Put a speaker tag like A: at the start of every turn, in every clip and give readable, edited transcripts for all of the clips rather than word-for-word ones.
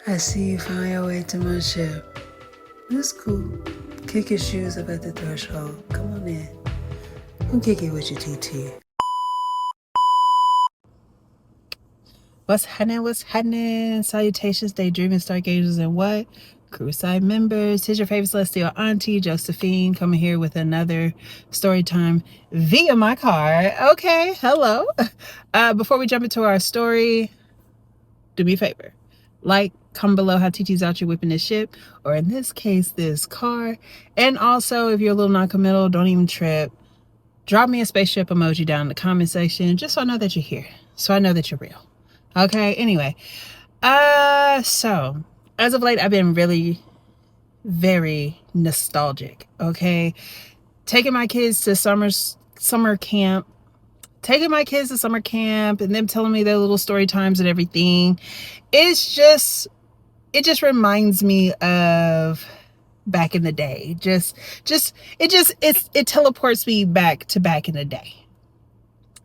A: I see you found your way to my ship. That's cool. Kick your shoes up at the threshold. Come on in. Come kick it with your TT.
B: What's happening? What's happening? Salutations, daydreaming, stargazers, and what? Crusade members. Here's your favorite celestial auntie, Josephine, coming here with another story time via my car. Okay, hello. Before we jump into our story, do me a favor. Like, comment below how TT's out here whipping this ship, or in this case, this car. And also, if you're a little non-committal, don't even trip. Drop me a spaceship emoji down in the comment section, just so I know that you're here. So I know that you're real. Okay, anyway. So as of late, I've been really very nostalgic. Okay. Taking my kids to summer camp. Taking my kids to summer camp and them telling me their little story times and everything. It just reminds me of back in the day. It teleports me back in the day.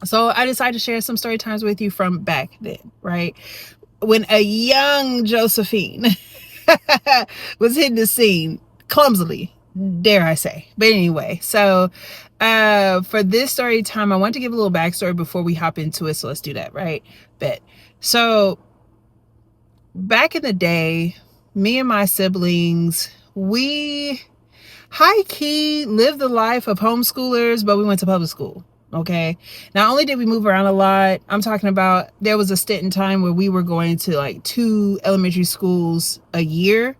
B: So I decided to share some story times with you from back then, right? When a young Josephine was hitting the scene clumsily, dare I say. But anyway, so for this story time, I want to give a little backstory before we hop into it. So let's do that, right? Bet. So back in the day, me and my siblings, we high-key lived the life of homeschoolers, but we went to public school. Okay. Not only did we move around a lot, I'm talking about there was a stint in time where we were going to like 2 elementary schools a year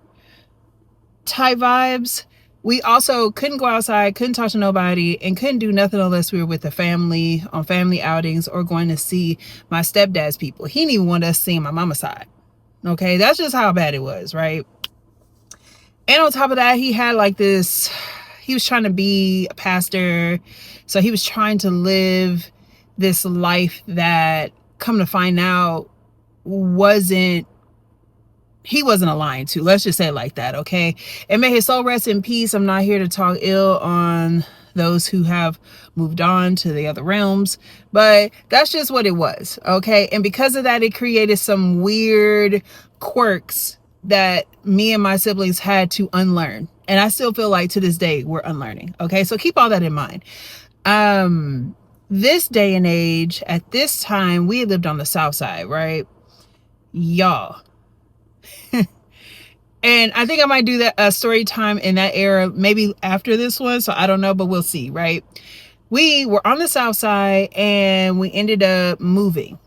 B: type vibes. We also couldn't go outside, couldn't talk to nobody, and couldn't do nothing unless we were with the family on family outings or going to see my stepdad's people. He didn't even want us seeing my mama's side. Okay. That's just how bad it was, right? And on top of that, he had like this, he was trying to be a pastor. So he was trying to live this life that, come to find out, he wasn't aligned to. Let's just say it like that, okay? And may his soul rest in peace. I'm not here to talk ill on those who have moved on to the other realms, but that's just what it was, okay? And because of that, it created some weird quirks that me and my siblings had to unlearn. And I still feel like to this day, we're unlearning, okay? So keep all that in mind. This day and age, at this time, we lived on the south side, right? Y'all. And I think I might do that a story time in that era, maybe after this one. So I don't know, but we'll see, right? We were on the south side and we ended up moving,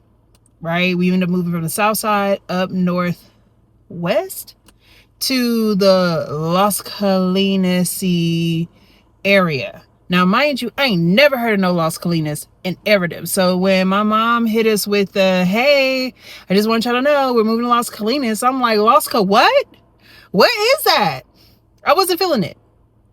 B: right? We ended up moving from the south side up northwest to the Las Colinas area. Now, mind you, I ain't never heard of no Las Colinas in Everett. So when my mom hit us with hey, I just want y'all to know we're moving to Las Colinas, I'm like, what? What is that? I wasn't feeling it.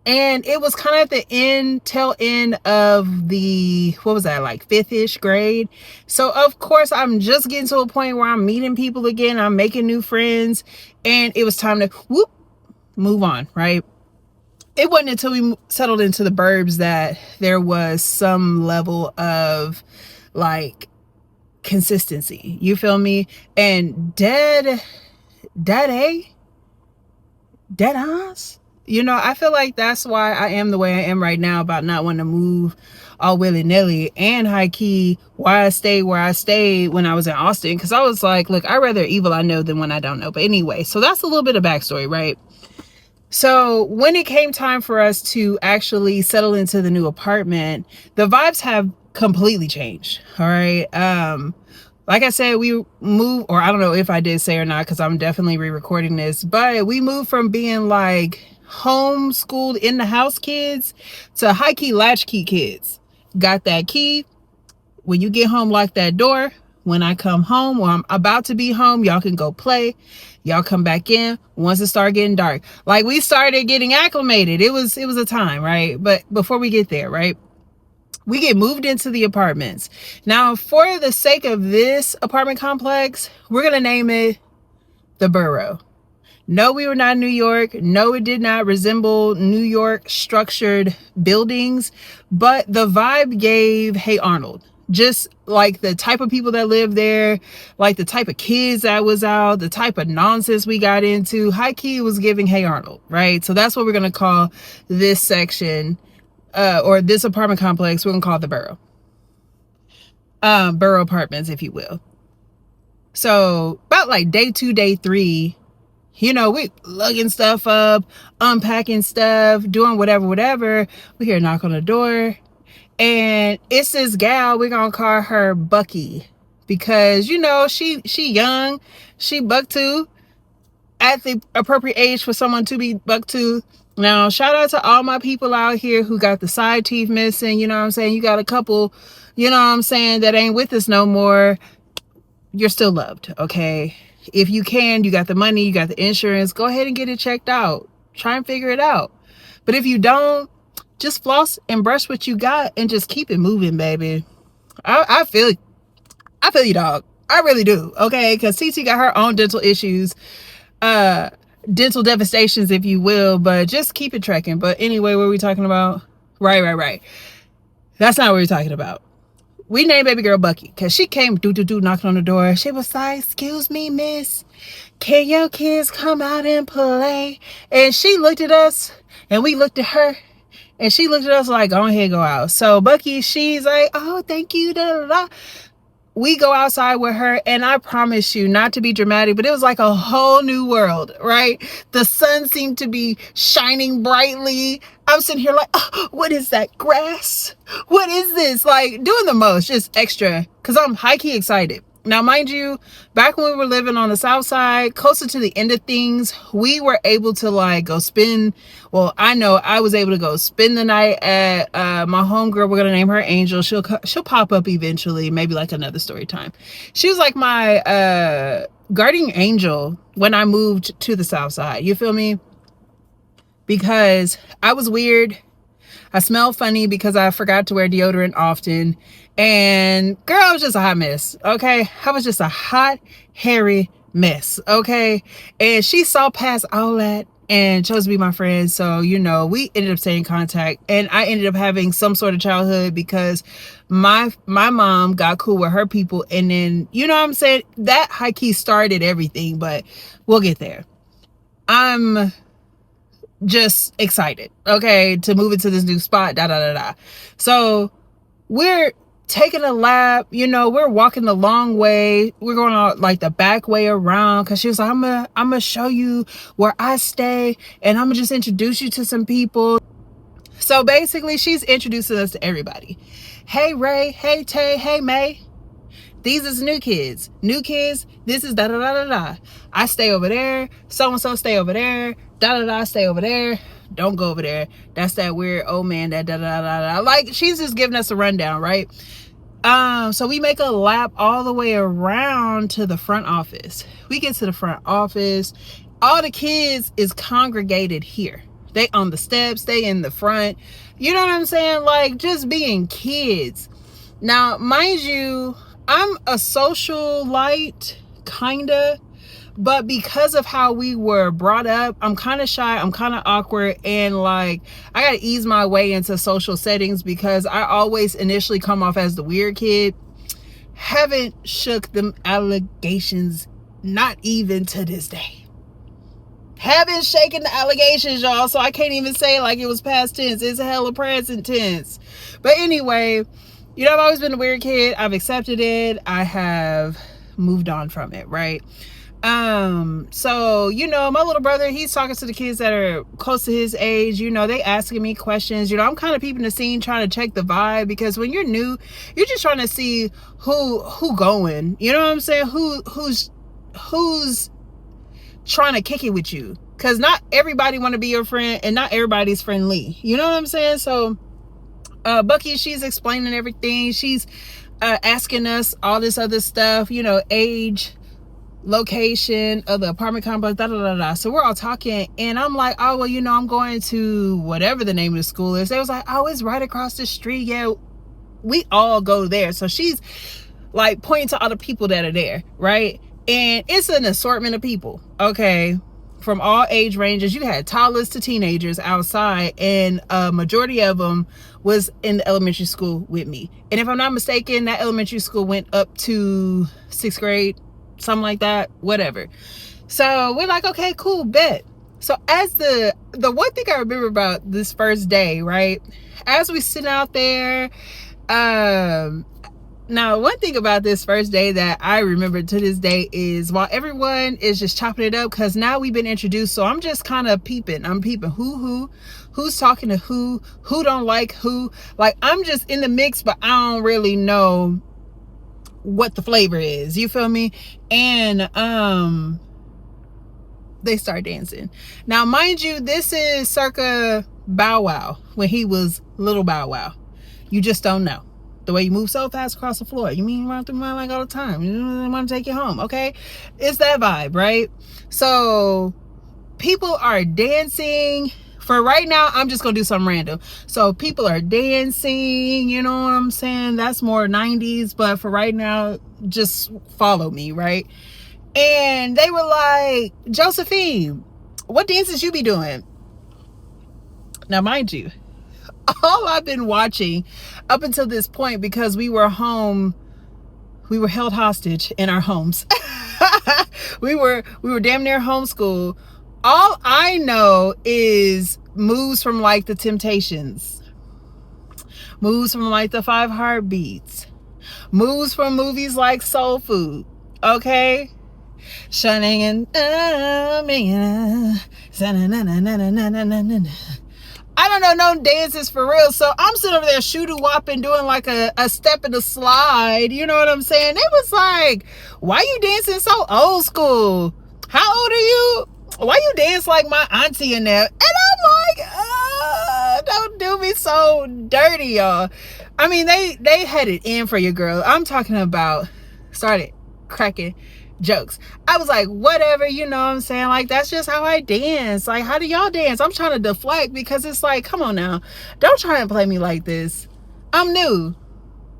B: And it was kind of at the tail end of the, what was that, like 5th-ish grade. So of course I'm just getting to a point where I'm meeting people again. I'm making new friends and it was time to move on, right? It wasn't until we settled into the burbs that there was some level of like consistency. You feel me? And dead eyes. You know, I feel like that's why I am the way I am right now about not wanting to move all willy-nilly, and high key why I stayed where I stayed when I was in Austin, because I was like, look, I'd rather evil I know than one I don't know. But anyway, so that's a little bit of backstory, right? So when it came time for us to actually settle into the new apartment, the vibes have completely changed. All right. Like I said, we moved, or I don't know if I did say or not, because I'm definitely re-recording this, but we moved from being like homeschooled in the house kids to high key latchkey kids. Got that key. When you get home, lock that door. When I come home, or I'm about to be home, y'all can go play. Y'all come back in once it started getting dark. Like, we started getting acclimated. It was a time, right? But before we get there, right? We get moved into the apartments. Now, for the sake of this apartment complex, we're going to name it the Borough. No, we were not in New York. No, it did not resemble New York structured buildings, but the vibe gave Hey Arnold. Just like the type of people that live there, like the type of kids that was out, the type of nonsense we got into. High key was giving Hey Arnold, right? So that's what we're gonna call this section, or this apartment complex. We're gonna call it the borough, borough apartments, if you will. So about like day 2, day 3, you know, we lugging stuff up, unpacking stuff, doing whatever. We hear a knock on the door. And it's this gal, we're gonna call her Bucky, because you know she young, she buck tooth, at the appropriate age for someone to be buck tooth. Now shout out to all my people out here who got the side teeth missing. You know what I'm saying? You got a couple, you know what I'm saying, that ain't with us no more. You're still loved, okay? If you can, you got the money, you got the insurance, go ahead and get it checked out. Try and figure it out. But if you don't, just floss and brush what you got and just keep it moving, baby. I feel you, dog. I really do. Okay, because TT got her own dental issues, dental devastations, if you will. But just keep it trekking. But anyway, what are we talking about? Right. That's not what we're talking about. We named baby girl Bucky because she came knocking on the door. She was like, "Excuse me, miss, can your kids come out and play?" And she looked at us and we looked at her. And she looked at us like, go ahead, go out. So Bucky, she's like, "Oh, thank you. Da, da, da." We go outside with her, and I promise you, not to be dramatic, but it was like a whole new world, right? The sun seemed to be shining brightly. I'm sitting here like, "Oh, what is that, grass? What is this?" Like doing the most, just extra, because I'm high-key excited. Now, mind you, back when we were living on the south side, closer to the end of things, we were able to like go spend, well, I know I was able to go spend the night at my homegirl. We're going to name her Angel. She'll pop up eventually, maybe like another story time. She was like my guardian angel when I moved to the south side. You feel me? Because I was weird. I smelled funny because I forgot to wear deodorant often. And girl, I was just a hot mess, okay? I was just a hot, hairy mess, okay? And she saw past all that and chose to be my friend. So, you know, we ended up staying in contact. And I ended up having some sort of childhood because my mom got cool with her people. And then, you know what I'm saying? That high key started everything, but we'll get there. I'm just excited, okay, to move into this new spot, So we're taking a lap, you know, we're walking the long way. We're going on like the back way around, because she was like, I'm gonna show you where I stay, and I'm gonna just introduce you to some people. So basically she's introducing us to everybody. Hey Ray, hey Tay, hey May, these is new kids. This is da. I stay over there. So-and-so stay over there. Da. Stay over there. Don't go over there. That's that weird old man that da. Like, she's just giving us a rundown, right? So we make a lap all the way around to the front office. We get to the front office. All the kids is congregated here. They on the steps. They in the front. You know what I'm saying? Like, just being kids. Now, mind you, I'm a socialite, kinda, but because of how we were brought up, I'm kind of shy, I'm kind of awkward, and like, I gotta ease my way into social settings because I always initially come off as the weird kid. Haven't shook them allegations, not even to this day. Haven't shaken the allegations, y'all, so I can't even say like it was past tense. It's hella present tense. But anyway, you know, I've always been a weird kid. I've accepted it. I have moved on from it, right? So, you know, my little brother, he's talking to the kids that are close to his age. You know, they asking me questions. You know, I'm kind of peeping the scene, trying to check the vibe, because when you're new, you're just trying to see who going. You know what I'm saying? Who's trying to kick it with you, because not everybody want to be your friend, and not everybody's friendly. You know what I'm saying? So Bucky, she's explaining everything. She's asking us all this other stuff, you know, age, location of the apartment complex, So we're all talking, and I'm like, "Oh, well, you know, I'm going to whatever the name of the school is." They was like, "Oh, it's right across the street." Yeah, we all go there. So she's like pointing to all the people that are there, right? And it's an assortment of people, okay? from all age ranges. You had toddlers to teenagers outside, and a majority of them was in the elementary school with me. And if I'm not mistaken, that elementary school went up to 6th grade, something like that, whatever. So we're like, okay, cool, bet. So as the one thing I remember about this first day, right, as we sit out there, now, one thing about this first day that I remember to this day is while everyone is just chopping it up, because now we've been introduced, so I'm just kind of peeping. I'm peeping who's talking to who don't like who. Like, I'm just in the mix, but I don't really know what the flavor is. You feel me? And they start dancing. Now, mind you, this is circa Bow Wow, when he was little Bow Wow. You just don't know. The way you move so fast across the floor. You mean run through my leg all the time. You want to take you home, okay? It's that vibe, right? So people are dancing. For right now, I'm just going to do something random. So people are dancing, you know what I'm saying? That's more 90s, but for right now, just follow me, right? And they were like, Josephine, what dances you be doing? Now, mind you, all I've been watching up until this point, because we were home, we were held hostage in our homes. we were damn near homeschooled. All I know is moves from like the Temptations, moves from like the 5 Heartbeats, moves from movies like Soul Food, okay? Shining and I don't know no dances for real. So I'm sitting over there shoo-doo-wopping, doing like a step and a slide. You know what I'm saying? It was like, why you dancing so old school? How old are you? Why you dance like my auntie in there? And I'm like, don't do me so dirty, y'all. I mean, they had it in for your girl. I'm talking about started cracking jokes. I was like, whatever, you know what I'm saying? Like, that's just how I dance. Like, how do y'all dance? I'm trying to deflect, because it's like, come on now. Don't try and play me like this. I'm new.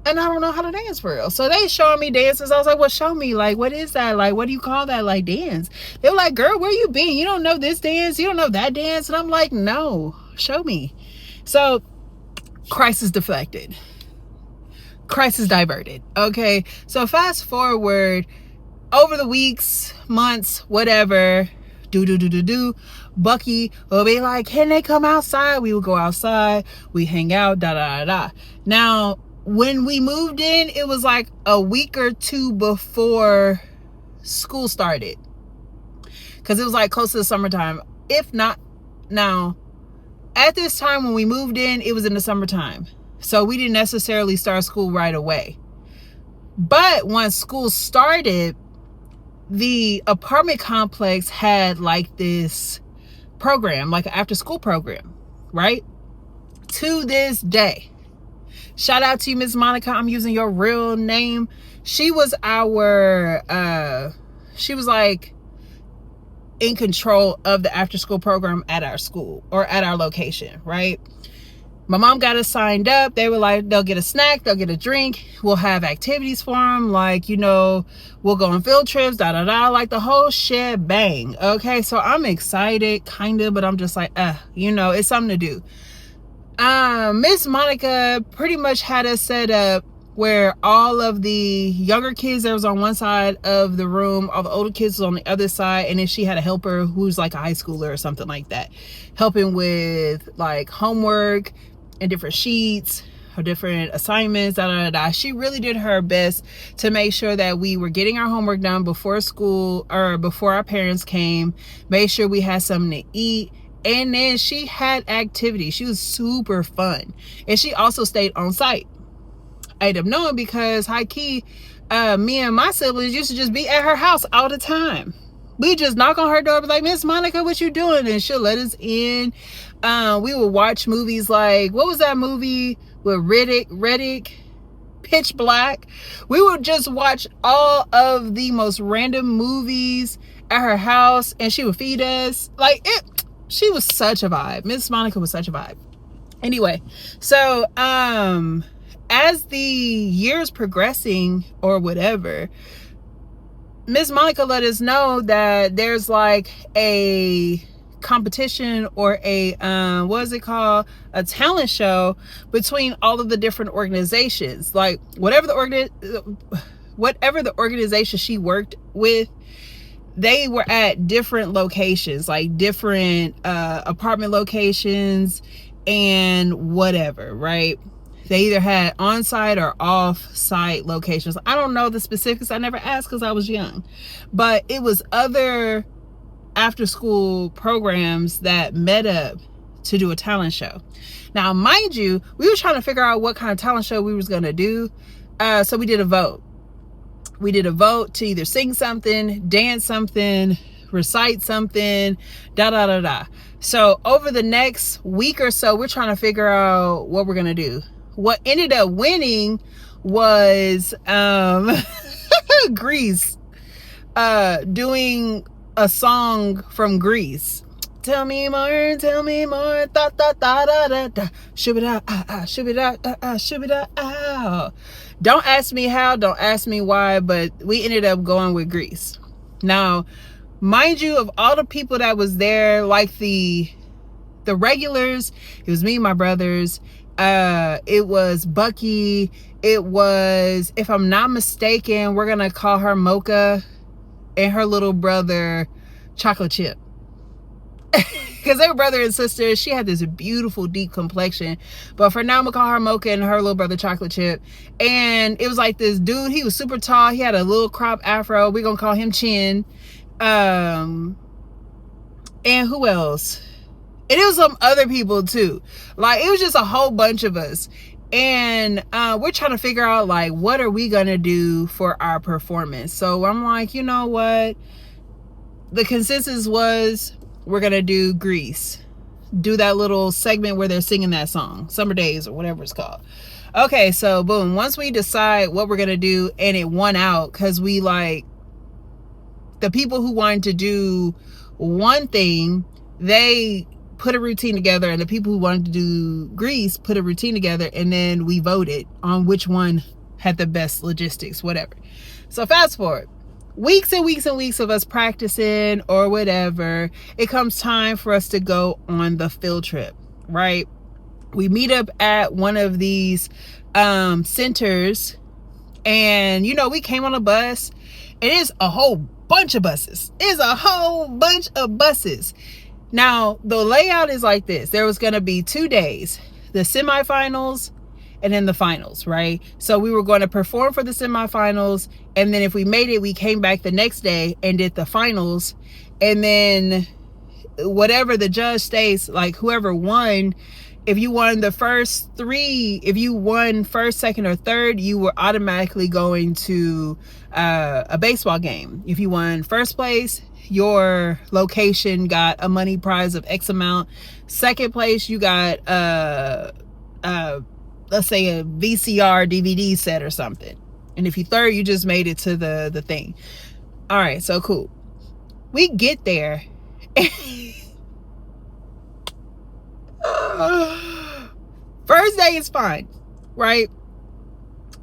B: And I don't know how to dance for real. So they showing me dances. I was like, well, show me. Like, what is that? Like, what do you call that? Like, dance. They were like, girl, where you been? You don't know this dance? You don't know that dance? And I'm like, no, show me. So crisis deflected. Crisis diverted. Okay. So fast forward over the weeks, months, whatever, Bucky will be like, can they come outside? We would go outside, we hang out, Now, when we moved in, it was like a week or two before school started, because it was like close to the summertime. If not, now, at this time when we moved in, it was in the summertime, so we didn't necessarily start school right away. But once school started, the apartment complex had like this program, like an after school program, right? To this day, shout out to you, Miss Monica. I'm using your real name. She was she was like in control of the after school program at our school, or at our location, right? My mom got us signed up. They were like, they'll get a snack, they'll get a drink, we'll have activities for them, like, you know, we'll go on field trips, like the whole shit bang. Okay, so I'm excited, kind of, but I'm just like, you know, it's something to do. Miss Monica pretty much had us set up where all of the younger kids, there was on one side of the room, all the older kids was on the other side, and then she had a helper who's like a high schooler or something like that, helping with like homework and different sheets or different assignments, She really did her best to make sure that we were getting our homework done before school, or before our parents came, made sure we had something to eat. And then she had activities. She was super fun. And she also stayed on site. I ended up knowing because high key, me and my siblings used to just be at her house all the time. We just knock on her door, be like, Miss Monica, what you doing? And she'll let us in. We would watch movies like, what was that movie with Riddick, Pitch Black? We would just watch all of the most random movies at her house, and she would feed us. Like, she was such a vibe. Miss Monica was such a vibe. Anyway, so as the years progressing or whatever, Miss Monica let us know that there's like a competition or a what is it called, a talent show between all of the different organizations, like whatever the organization she worked with, they were at different locations, like different apartment locations and whatever, right? They either had on-site or off-site locations. I don't know the specifics. I never asked because I was young. But it was other after-school programs that met up to do a talent show. Now, mind you, we were trying to figure out what kind of talent show we was going to do. So we did a vote. We did a vote to either sing something, dance something, recite something, da. So over the next week or so, we're trying to figure out what we're going to do. What ended up winning was Grease, doing a song from Grease. Tell me more, da da da da da da, shubida shubida. Don't ask me how, don't ask me why, but we ended up going with Grease. Now, mind you, of all the people that was there, like the regulars, it was me and my brothers. It was Bucky. It was, if I'm not mistaken, we're gonna call her Mocha, and her little brother Chocolate Chip. Because they were brother and sister. She had this beautiful deep complexion, but for now I'm gonna call her Mocha and her little brother Chocolate Chip. And it was like this dude, he was super tall, he had a little crop afro, we're gonna call him Chin. And who else? And it was some other people too. Like, it was just a whole bunch of us. And we're trying to figure out, like, what are we gonna do for our performance? So I'm like, you know what, the consensus was we're gonna do Grease, do that little segment where they're singing that song, Summer Days or whatever it's called. Okay, so boom, once we decide what we're gonna do, and it won out because we, like, the people who wanted to do one thing, they put a routine together, and the people who wanted to do Grease put a routine together, and then we voted on which one had the best logistics, whatever. So fast forward, weeks and weeks and weeks of us practicing or whatever, it comes time for us to go on the field trip, right? We meet up at one of these centers, and you know, we came on a bus. It is a whole bunch of buses. It's a whole bunch of buses. Now, the layout is like this. There was going to be 2 days, the semifinals and then the finals, right? So we were going to perform for the semifinals, and then if we made it, we came back the next day and did the finals. And then whatever the judge states, like whoever won, if you won the first 3, if you won first, second, or third, you were automatically going to a baseball game. If you won first place, your location got a money prize of X amount. Second place, you got let's say a VCR DVD set or something. And if you third, you just made it to the thing. All right, so cool. We get there. First day is fine, right?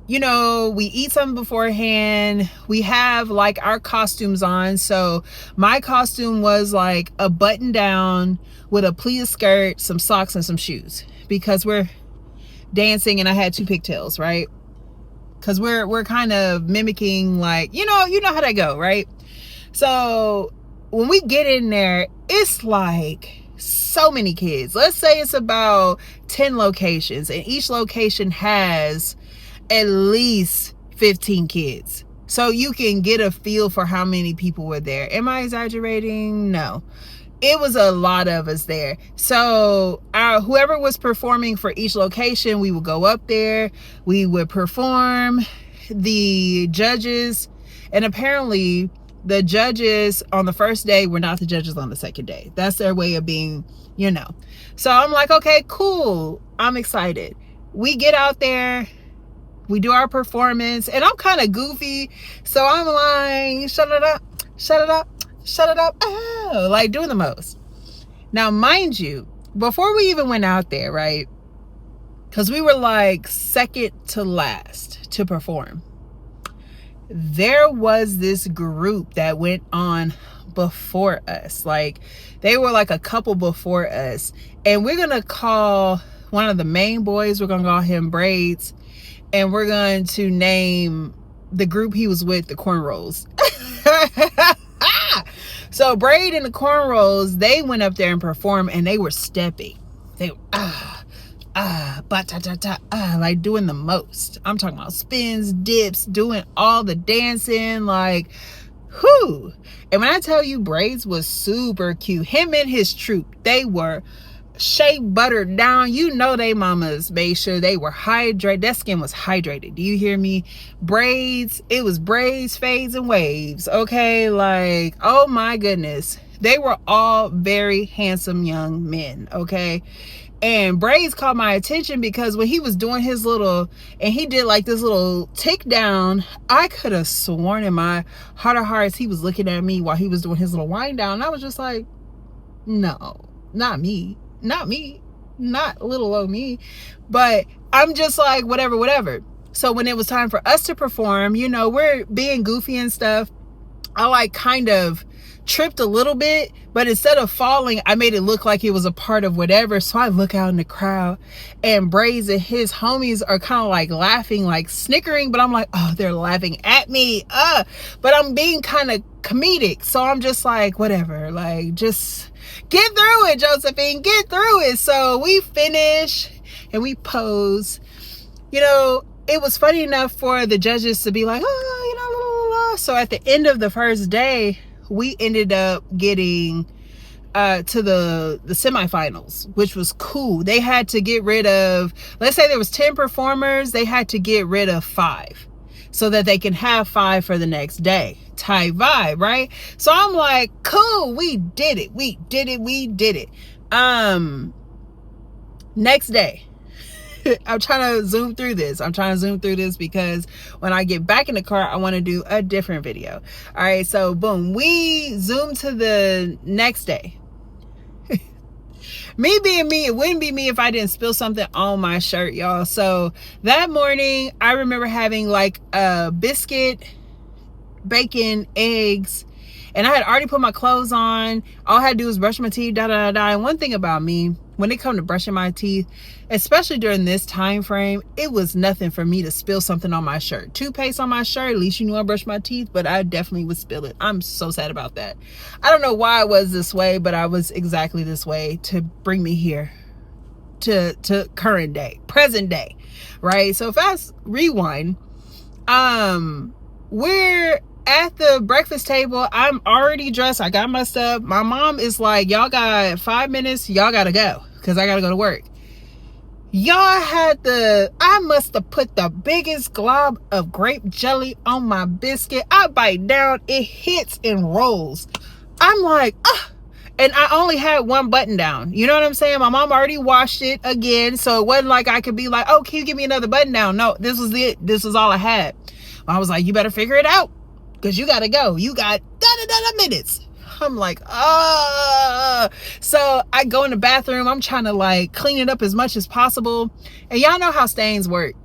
B: You know, we eat something beforehand. We have like our costumes on. So my costume was like a button down with a pleated skirt, some socks, and some shoes, because we're dancing, and I had 2 pigtails, right? Because we're kind of mimicking, like, you know how that go, right? So when we get in there, it's like so many kids. Let's say it's about 10 locations, and each location has at least 15 kids. So you can get a feel for how many people were there. Am I exaggerating? No. It was a lot of us there. So whoever was performing for each location, we would go up there, we would perform. The judges, and apparently the judges on the first day were not the judges on the second day. That's their way of being, you know. So I'm like, okay, cool. I'm excited. We get out there, we do our performance, and I'm kind of goofy. So I'm like, shut it up, shut it up, shut it up. Oh, like doing the most. Now, mind you, before we even went out there, right? Because we were like second to last to perform. there was this group that went on before us. Like, they were like a couple before us. And we're going to call one of the main boys, we're going to call him Braids. And we're going to name the group he was with the Cornrows. So Braid and the Cornrows, they went up there and performed, and they were stepping. They like doing the most. I'm talking about spins, dips, doing all the dancing, like, whoo. And when I tell you, Braids was super cute. Him and his troop, they were shea buttered down. You know, they mamas made sure they were hydrated. That skin was hydrated. Do you hear me? Braids, it was braids, fades, and waves. Okay, like, oh my goodness. They were all very handsome young men. Okay. And Braids caught my attention because when he was doing his little, and he did like this little tick down, I could have sworn in my heart of hearts he was looking at me while he was doing his little wind down. And I was just like, no, not me. Not me. Not little old me. But I'm just like, whatever. So when it was time for us to perform, you know, we're being goofy and stuff. I like kind of tripped a little bit, but instead of falling, I made it look like it was a part of whatever. So I look out in the crowd, and Braids and his homies are kind of like laughing, like snickering, but I'm like, oh, they're laughing at me. But I'm being kind of comedic. So I'm just like, whatever, like, just get through it, Josephine, get through it. So we finish and we pose. You know, it was funny enough for the judges to be like, oh, you know, so at the end of the first day, we ended up getting to the semifinals, which was cool. They had to get rid of, let's say there was 10 performers, they had to get rid of 5 so that they can have 5 for the next day. Type vibe, right? So I'm like, cool, we did it. Next day, I'm trying to zoom through this because when I get back in the car, I want to do a different video. All right, so boom, we zoom to the next day. Me being me, it wouldn't be me if I didn't spill something on my shirt, y'all. So that morning, I remember having like a biscuit, bacon, eggs, and I had already put my clothes on. All I had to do was brush my teeth, And one thing about me, when it comes to brushing my teeth, especially during this time frame, it was nothing for me to spill something on my shirt. Toothpaste on my shirt, at least you knew I brushed my teeth, but I definitely would spill it. I'm so sad about that. I don't know why I was this way, but I was exactly this way to bring me here to current day, present day, right? So fast rewind, we're at the breakfast table. I'm already dressed. I got my stuff. My mom is like, y'all got 5 minutes. Y'all got to go because I got to go to work. Y'all had I must have put the biggest glob of grape jelly on my biscuit. I bite down. It hits and rolls. I'm like, and I only had one button down. You know what I'm saying? My mom already washed it again. So it wasn't like I could be like, oh, can you give me another button down? No, this was it. This was all I had. I was like, you better figure it out because you got to go. You got minutes. I'm like, so I go in the bathroom. I'm trying to like clean it up as much as possible. And y'all know how stains work.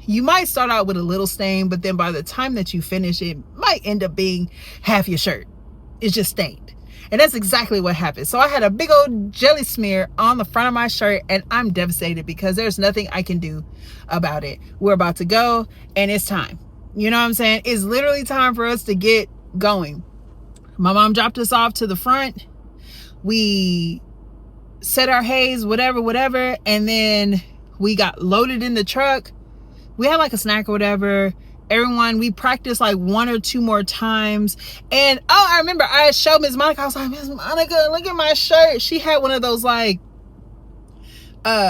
B: You might start out with a little stain, but then by the time that you finish, it might end up being half your shirt. It's just stained. And that's exactly what happened. So I had a big old jelly smear on the front of my shirt, and I'm devastated because there's nothing I can do about it. We're about to go, and it's time. You know what I'm saying? It's literally time for us to get going. My mom dropped us off to the front. We said our hays, whatever. And then we got loaded in the truck. We had like a snack or whatever. Everyone, we practiced like 1 or 2 more times. And I remember I showed Miss Monica. I was like, Miss Monica, look at my shirt. She had one of those like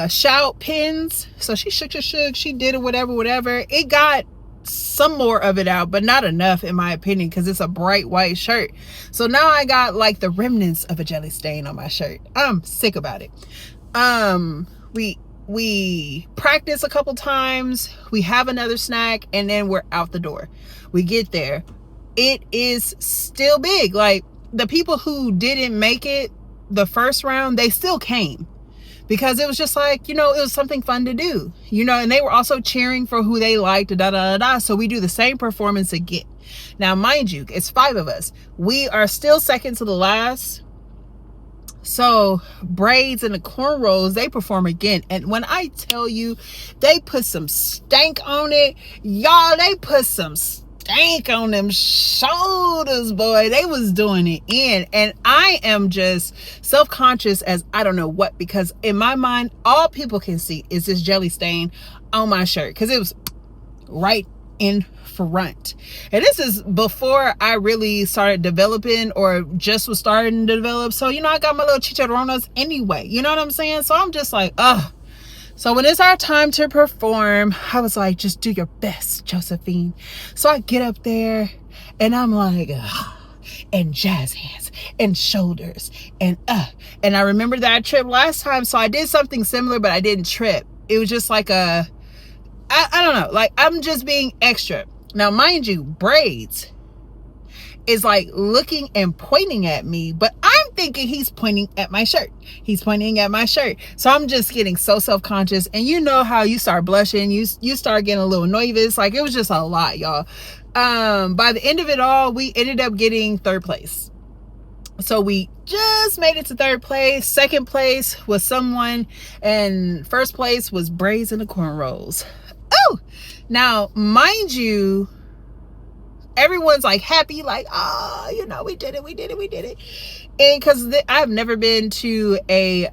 B: shout pins. So she shook. She did it, whatever. It got some more of it out, but not enough in my opinion, because it's a bright white shirt. So now I got like the remnants of a jelly stain on my shirt. I'm sick about it. We practice a couple times, we have another snack, and then we're out the door. We get there, it is still big. Like the people who didn't make it the first round, they still came. because it was just like, you know, it was something fun to do, you know, and they were also cheering for who they liked, da da da da. So we do the same performance again. Now, mind you, it's 5 of us. We are still second to the last. So braids and the cornrows, they perform again. And when I tell you, they put some stank on it, y'all, they put some stank on them shoulders, boy. They was doing it in. And I am just self-conscious as I don't know what, because in my mind, all people can see is this jelly stain on my shirt, because it was right in front. And this is before I really started developing, or just was starting to develop. So, you know, I got my little chicharrones anyway, you know what I'm saying? So I'm just like, ugh. So when it's our time to perform, I was like, just do your best, Josephine. So I get up there and I'm like, ugh, and jazz hands and shoulders and I remember that I tripped last time, so I did something similar, but I didn't trip. It was just like I don't know, like I'm just being extra. Now, mind you, braids is like looking and pointing at me, but I'm thinking he's pointing at my shirt. He's pointing at my shirt. So I'm just getting so self-conscious. And you know how you start blushing, you start getting a little nervous. Like, it was just a lot, y'all. By the end of it all, we ended up getting 3rd place. So we just made it to 3rd place. 2nd place was someone, and 1st place was braids and the cornrows. Oh, now, mind you, everyone's like happy, like, oh, you know, we did it. And because I've never been to a,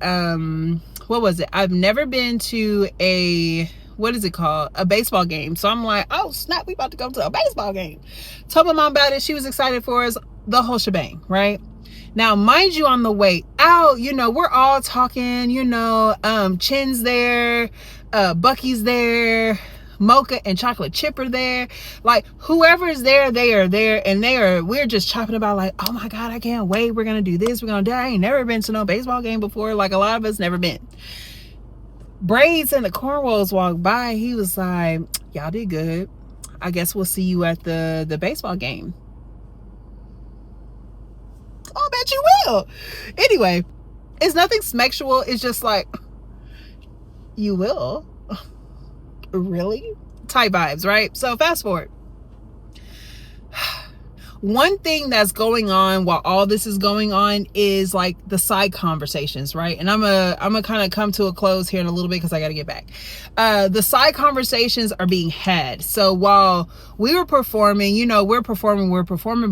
B: I've never been to a, what is it called? A baseball game. So I'm like, oh, snap, we about to go to a baseball game. Told my mom about it. She was excited for us, the whole shebang, right? Now, mind you, on the way out, you know, we're all talking, you know, Chin's there, Bucky's there, Mocha and Chocolate Chip are there. Like, whoever's there, they are there, and we're just chopping about like, oh my God, I can't wait. We're going to do this. We're going to do that. I ain't never been to no baseball game before. Like, a lot of us never been. Braids and the cornrows walked by. He was like, y'all did good. I guess we'll see you at the baseball game. I bet you will. Anyway, it's nothing sexual. It's just like, you will? Really? Type vibes, right? So fast forward. One thing that's going on while all this is going on is like the side conversations, right? And I'm gonna kind of come to a close here in a little bit because I got to get back. The side conversations are being had. So while we were performing, you know, we're performing,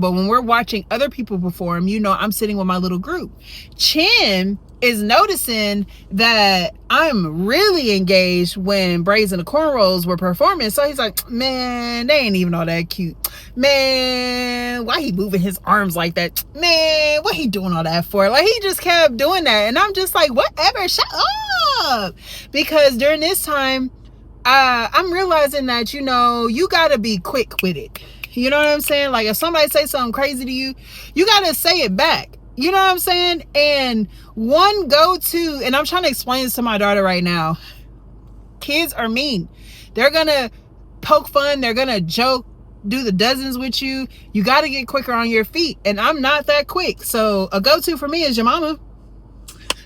B: but when we're watching other people perform, you know, I'm sitting with my little group. Chin is noticing that I'm really engaged when braids and the cornrows were performing. So he's like, man, they ain't even all that cute. Man, why he moving his arms like that? Man, what he doing all that for? Like, he just kept doing that. And I'm just like, whatever, shut up. Because during this time, I'm realizing that, you know, you got to be quick with it. You know what I'm saying? Like, if somebody say something crazy to you, you got to say it back. You know what I'm saying? And one go-to, and I'm trying to explain this to my daughter right now. Kids are mean. They're going to poke fun. They're going to joke, do the dozens with you. You got to get quicker on your feet. And I'm not that quick. So a go-to for me is your mama.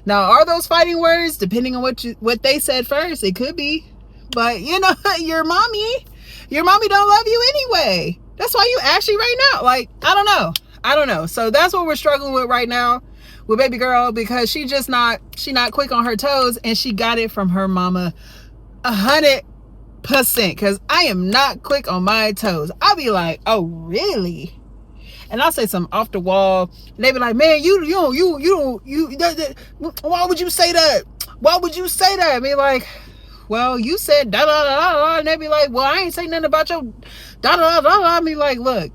B: Now, are those fighting words? Depending on what they said first, it could be. But, you know, your mommy don't love you anyway. That's why you actually right now. Like, I don't know. So that's what we're struggling with right now with baby girl, because she not quick on her toes, and she got it from her mama 100%, because I am not quick on my toes. I'll be like, oh really? And I'll say something off the wall, and they be like, man, you why would you say that? Why would you say that? I be like, well, you said da da da da, and they be like, well, I ain't saying nothing about your da da da da. I be like, look,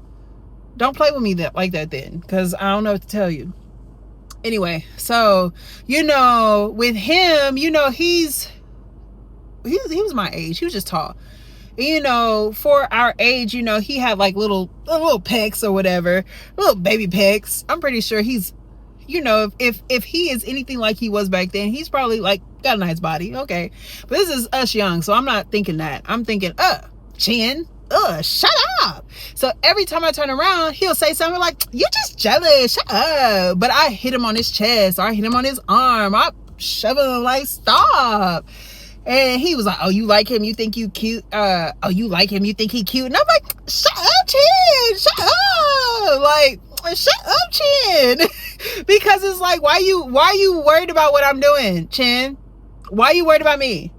B: don't play with me like that then, because I don't know what to tell you. Anyway, so, you know, with him, you know, he was my age. He was just tall. You know, for our age, you know, he had like little pecs or whatever, little baby pecs. I'm pretty sure he's, you know, if he is anything like he was back then, he's probably like got a nice body. Okay. But this is us young, so I'm not thinking that. I'm thinking, Chin, shut up. So every time I turn around, he'll say something like, you're just jealous, shut up. But I hit him on his chest, or I hit him on his arm, I shoving him, like, stop. And he was like, oh, you like him? You think you cute? Oh, you like him? You think he cute? And I'm like, shut up, Chin. Shut up. Like, shut up, Chin. Because it's like, why you worried about what I'm doing, Chin? Why are you worried about me?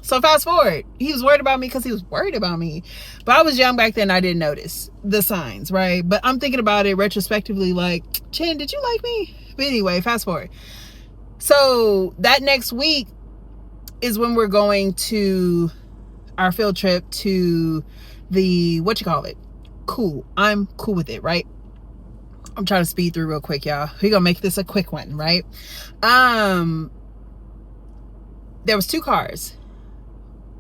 B: So fast forward, he was worried about me because he was worried about me. But I was young back then. I didn't notice the signs, right? But I'm thinking about it retrospectively, like, Chin, did you like me? But anyway, fast forward. So that next week is when we're going to our field trip to the, cool. I'm cool with it, right? I'm trying to speed through real quick, y'all. We're gonna make this a quick one, right? There was 2 cars.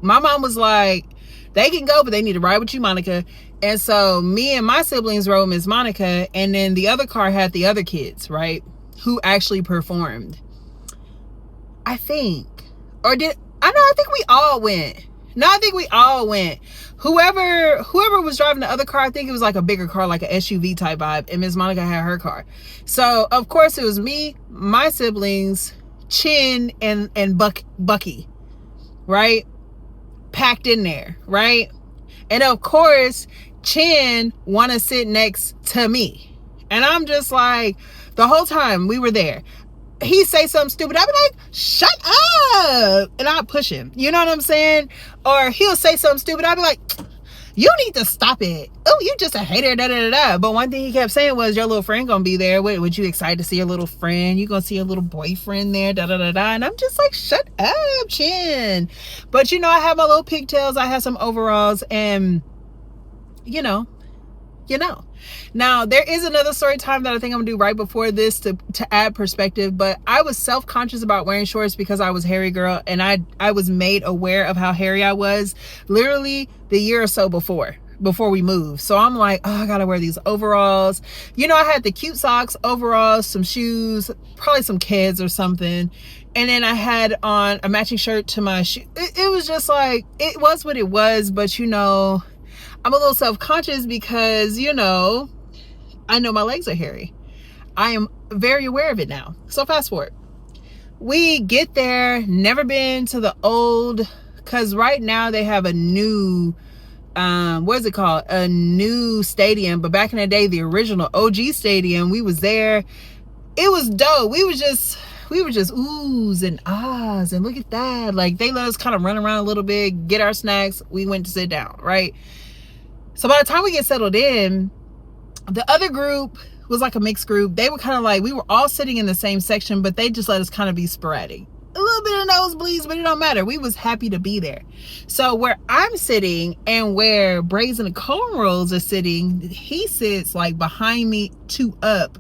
B: My mom was like, they can go, but they need to ride with you, Monica. And so me and my siblings rode Miss Monica, and then the other car had the other kids, right? Who actually performed. I think. Or did I think we all went. No, I think we all went. Whoever was driving the other car, I think it was like a bigger car, like an SUV type vibe, and Miss Monica had her car. So of course it was me, my siblings, Chin, and Bucky, right? Packed in there, right? And of course Chin want to sit next to me, and I'm just like, the whole time we were there, he say something stupid, I'll be like, shut up, and I'll push him, you know what I'm saying? Or he'll say something stupid, I'll be like, you need to stop it. Oh, you just a hater, da da da da. But one thing he kept saying was, your little friend gonna be there. Would you excited to see your little friend? You gonna see your little boyfriend there, da da da da. And I'm just like, shut up, Chin. But I have my little pigtails, I have some overalls, and you know. Now there is another story time that I think I'm gonna do right before this to add perspective, but I was self-conscious about wearing shorts because I was hairy girl, and I was made aware of how hairy I was literally the year or so before we moved. So I'm like, oh, I gotta wear these overalls. I had the cute socks, overalls, some shoes, probably some Keds or something, and then I had on a matching shirt to my shoe. It was just like, it was what it was. But I'm a little self-conscious because, I know my legs are hairy. I am very aware of it now. So fast forward. We get there, never been to the old, because right now they have a new, what is it called? A new stadium. But back in the day, the original OG stadium, we was there. It was dope. We were just oohs and ahs, and look at that. Like, they let us kind of run around a little bit, get our snacks. We went to sit down, right? So by the time we get settled in, the other group was like a mixed group. They were kind of like, we were all sitting in the same section, but they just let us kind of be sporadic. A little bit of nosebleeds, but it don't matter. We was happy to be there. So where I'm sitting and where Braids and Cornrows are sitting, he sits like behind me, 2 up,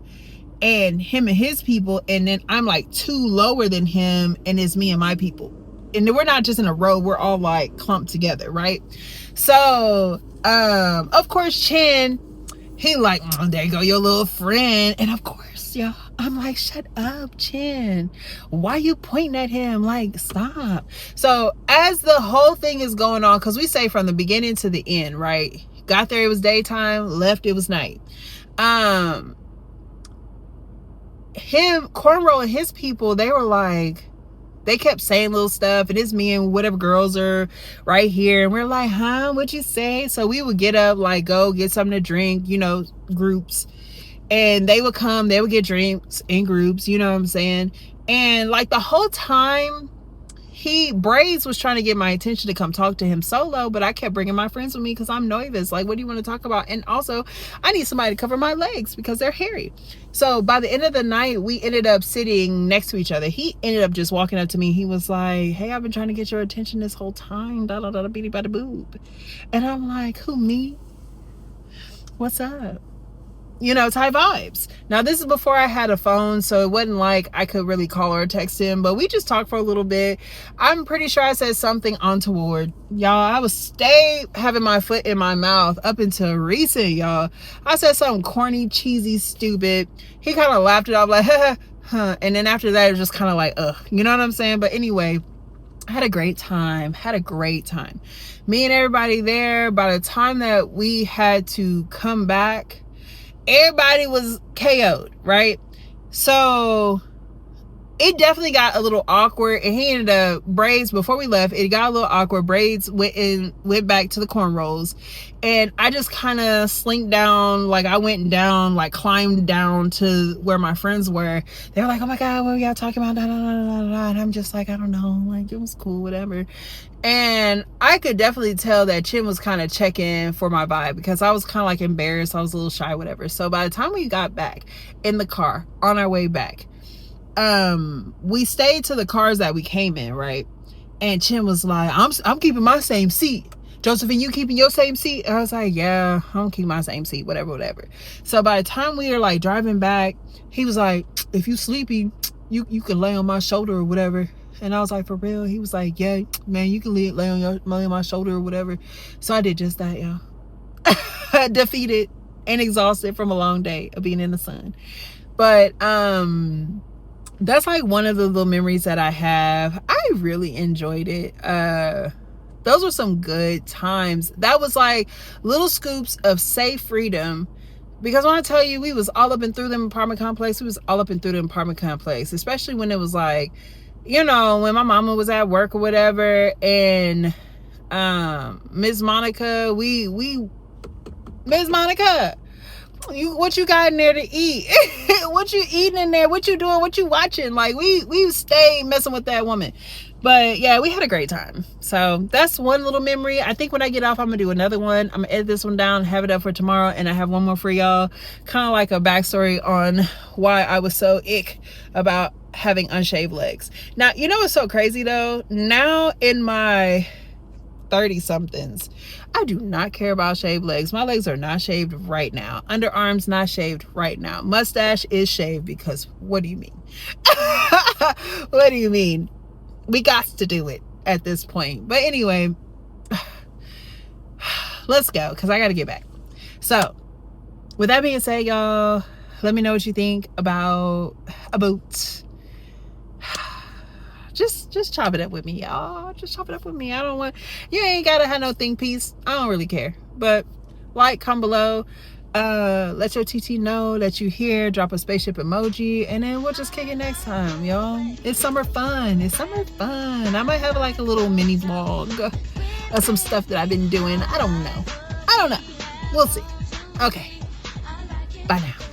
B: and him and his people, and then I'm like 2 lower than him, and it's me and my people. And we're not just in a row, we're all like clumped together, right? So of course Chin, he like, oh, there you go, your little friend. And of course, y'all, I'm like, shut up, Chin. Why you pointing at him? Like, stop. So as the whole thing is going on, because we say from the beginning to the end, right? Got there, it was daytime, left, it was night. Cornrow and his people, they were like, they kept saying little stuff, and it's me and whatever girls are right here, and we're like, huh, what'd you say? So we would get up, like, go get something to drink, groups, and they would come, they would get drinks in groups, you know what I'm saying? And like the whole time, Braids was trying to get my attention to come talk to him solo, but I kept bringing my friends with me because I'm nervous. Like, what do you want to talk about? And also, I need somebody to cover my legs because they're hairy. So by the end of the night, we ended up sitting next to each other. He ended up just walking up to me. He was like, hey, I've been trying to get your attention this whole time. Da da da da beady bada boob. And I'm like, who, me? What's up? Type vibes. Now, this is before I had a phone, so it wasn't like I could really call or text him, but we just talked for a little bit. I'm pretty sure I said something untoward. Y'all, I was stay having my foot in my mouth up until recent, y'all. I said something corny, cheesy, stupid. He kind of laughed it off like, huh. And then after that, it was just kind of like, ugh. You know what I'm saying? But anyway, I had a great time. Me and everybody there, by the time that we had to come back, everybody was KO'd, right? So it definitely got a little awkward, and he ended up braids before we left. It got a little awkward. Braids went back to the cornrows, and I just kind of slinked down. Like I went down, like climbed down to where my friends were. They were like, "Oh my God, what were y'all talking about?" And I'm just like, I don't know. Like it was cool, whatever. And I could definitely tell that Chin was kind of checking for my vibe, because I was kind of like embarrassed. I was a little shy, whatever. So by the time we got back in the car on our way back, we stayed to the cars that we came in, right? And Chin was like, I'm keeping my same seat. Josephine, you keeping your same seat? I was like, yeah, I'm keeping my same seat, whatever. So by the time we were like driving back, he was like, if you sleepy, you can lay on my shoulder or whatever. And I was like, for real? He was like, yeah, man, you can lay on my shoulder or whatever. So I did just that, y'all. Defeated and exhausted from a long day of being in the sun. But that's like one of the little memories that I have. I really enjoyed it. Those were some good times. That was like little scoops of safe freedom. Because when I tell you, we was all up and through them apartment complex. We was all up and through the apartment complex, especially when it was like, you know, when my mama was at work or whatever, and Miss Monica, Miss Monica, what you got in there to eat? What you eating in there? What you doing? What you watching? Like we stay messing with that woman. But yeah, we had a great time. So that's one little memory. I think when I get off, I'm gonna do another one. I'm gonna edit this one down, have it up for tomorrow, and I have one more for y'all, kind of like a backstory on why I was so ick about having unshaved legs. Now, you know what's so crazy though? Now in my 30 somethings, I do not care about shaved legs. My legs are not shaved right now. Underarms not shaved right now. Mustache is shaved, because what do you mean? What do you mean? We got to do it at this point. But anyway, let's go, because I got to get back. So with that being said, y'all, let me know what you think about just chop it up with me, y'all. Just chop it up with me. I don't want, you ain't gotta have no think piece. I don't really care. But like, comment below, let your TT know that you here, drop a spaceship emoji, and then we'll just kick it next time, y'all. It's summer fun. It's summer fun. I might have like a little mini vlog of some stuff that I've been doing. I don't know. We'll see. Okay, bye now.